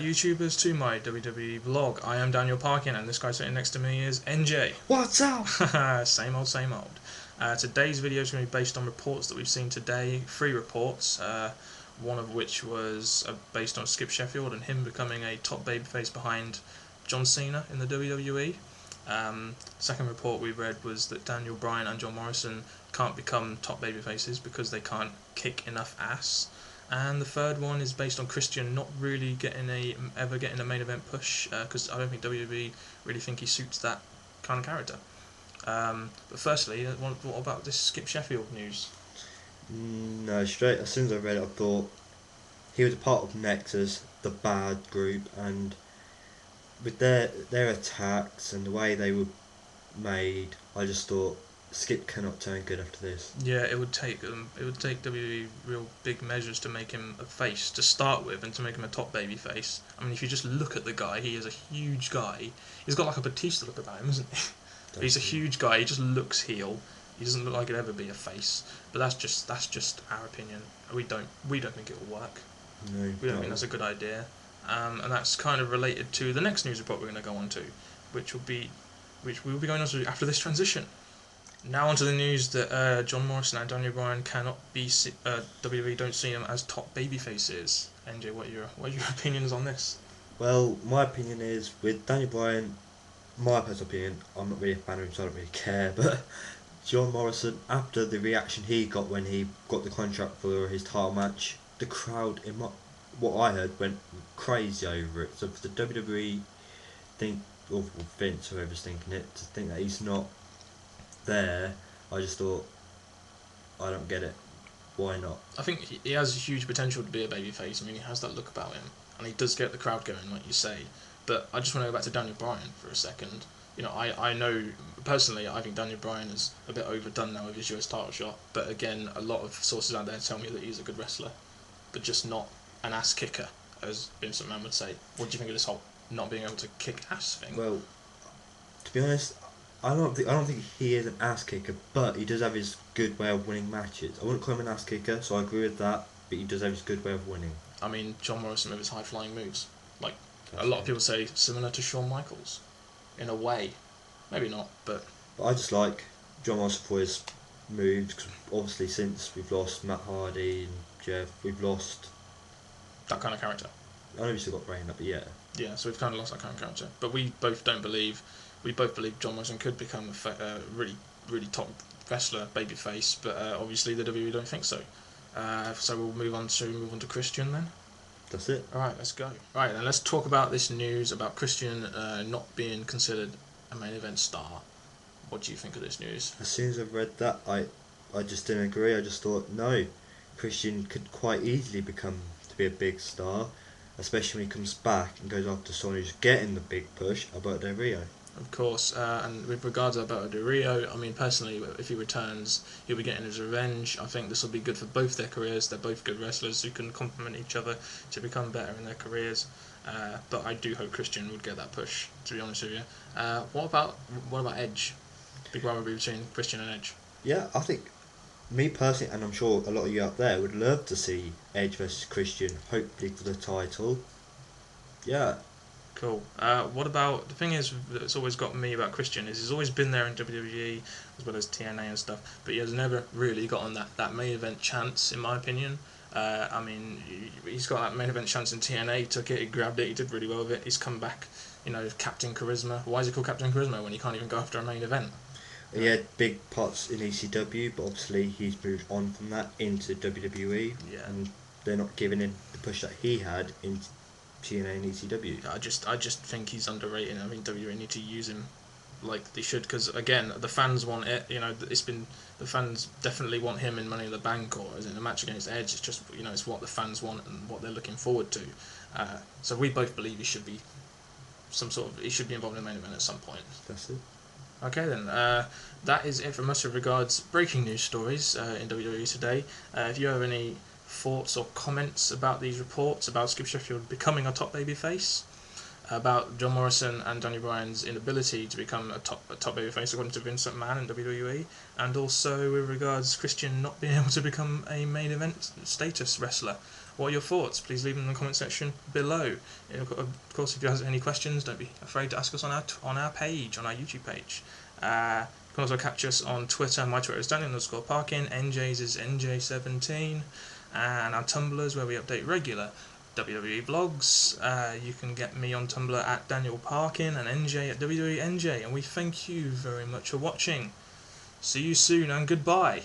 YouTubers to my WWE vlog. I am Daniel Parkin and this guy sitting next to me is NJ. What's up? Same old, same old. Today's video is going to be based on reports that we've seen today, 3 reports, one of which was based on Skip Sheffield and him becoming a top babyface behind John Cena in the WWE. Second report we read was that Daniel Bryan and John Morrison can't become top babyfaces because they can't kick enough ass. And the third one is based on Christian not really ever getting a main event push, because I don't think WWE really think he suits that kind of character. But firstly, what about this Skip Sheffield news? No, straight as soon as I read it, I thought he was a part of Nexus, the bad group, and with their attacks and the way they were made, I just thought Skip cannot turn good after this. Yeah, it would take WWE real big measures to make him a face to start with, and to make him a top baby face. I mean, if you just look at the guy, he is a huge guy. He's got like a Batista look about him, isn't he? He's a huge guy. He just looks heel. He doesn't look like he'd ever be a face. But that's just our opinion. We don't think it will work. No, we don't think that's a good idea. And that's kind of related to the next news report we're going to go on to, which we will be going on to after this transition. Now onto the news that John Morrison and Daniel Bryan cannot be WWE don't see them as top baby faces. NJ, what are your opinions on this? Well, my opinion is with Daniel Bryan, my personal opinion, I'm not really a fan of him, so I don't really care. But John Morrison, after the reaction he got when he got the contract for his title match, the crowd, in what I heard, went crazy over it. So for the WWE think, or Vince, whoever's thinking it, to think that he's not there, I just thought, I don't get it. Why not? I think he has huge potential to be a babyface. I mean, he has that look about him, and he does get the crowd going, like you say. But I just want to go back to Daniel Bryan for a second. You know, I know personally, I think Daniel Bryan is a bit overdone now with his US title shot. But again, a lot of sources out there tell me that he's a good wrestler, but just not an ass kicker, as Vince McMahon would say. What do you think of this whole not being able to kick ass thing? Well, to be honest, I don't think he is an ass kicker, but he does have his good way of winning matches. I wouldn't call him an ass kicker, so I agree with that. But he does have his good way of winning. I mean, John Morrison with his high flying moves, like a lot of people say, similar to Shawn Michaels, in a way. Maybe not, but I just like John Morrison for his moves. Cause obviously, since we've lost Matt Hardy and Jeff, we've lost that kind of character. I know we still got Brain up, but yeah. Yeah, so we've kind of lost that kind of character. But we both believe John Morrison could become a really top wrestler, babyface. But obviously the WWE don't think so. So we'll move on to Christian then. That's it. All right, let's go. Right, then let's talk about this news about Christian not being considered a main event star. What do you think of this news? As soon as I read that, I just didn't agree. I just thought, no, Christian could quite easily become to be a big star, especially when he comes back and goes after someone who's getting the big push, Alberto Del Rio. Of course, and with regards to Alberto Del Rio, I mean, personally, if he returns, he'll be getting his revenge. I think this will be good for both their careers. They're both good wrestlers who can complement each other to become better in their careers. But I do hope Christian would get that push, to be honest with you. What about Edge? Big rivalry between Christian and Edge. Yeah, I think, me personally, and I'm sure a lot of you out there would love to see Edge versus Christian, hopefully for the title. Yeah. Cool. What about, the thing is that's always got me about Christian is he's always been there in WWE as well as TNA and stuff, but he has never really gotten that main event chance, in my opinion. I mean, he's got that main event chance in TNA, he took it, he grabbed it, he did really well with it, he's come back, you know, Captain Charisma. Why is he called Captain Charisma when he can't even go after a main event? He had big parts in ECW, but obviously he's moved on from that into WWE, and they're not giving him the push that he had in TNA and ECW. I just think he's underrated. I think WWE need to use him like they should, because again, the fans want it. You know, the fans definitely want him in Money in the Bank or as in a match against Edge. It's just, you know, it's what the fans want and what they're looking forward to. So we both believe he should be involved in the main event at some point. That's it. Okay then, that is it from us with regards breaking news stories in WWE today. If you have any thoughts or comments about these reports about Skip Sheffield becoming a top babyface, about John Morrison and Daniel Bryan's inability to become a top babyface according to Vince McMahon in WWE, and also with regards Christian not being able to become a main event status wrestler. What are your thoughts? Please leave them in the comment section below. Of course, if you have any questions, don't be afraid to ask us on our page, on our YouTube page. You can also catch us on Twitter. My Twitter is Daniel_Parkin. NJ's is NJ17, and our Tumblr is where we update regular WWE vlogs. You can get me on Tumblr at Daniel Parkin and NJ at WWE NJ. And we thank you very much for watching. See you soon and goodbye.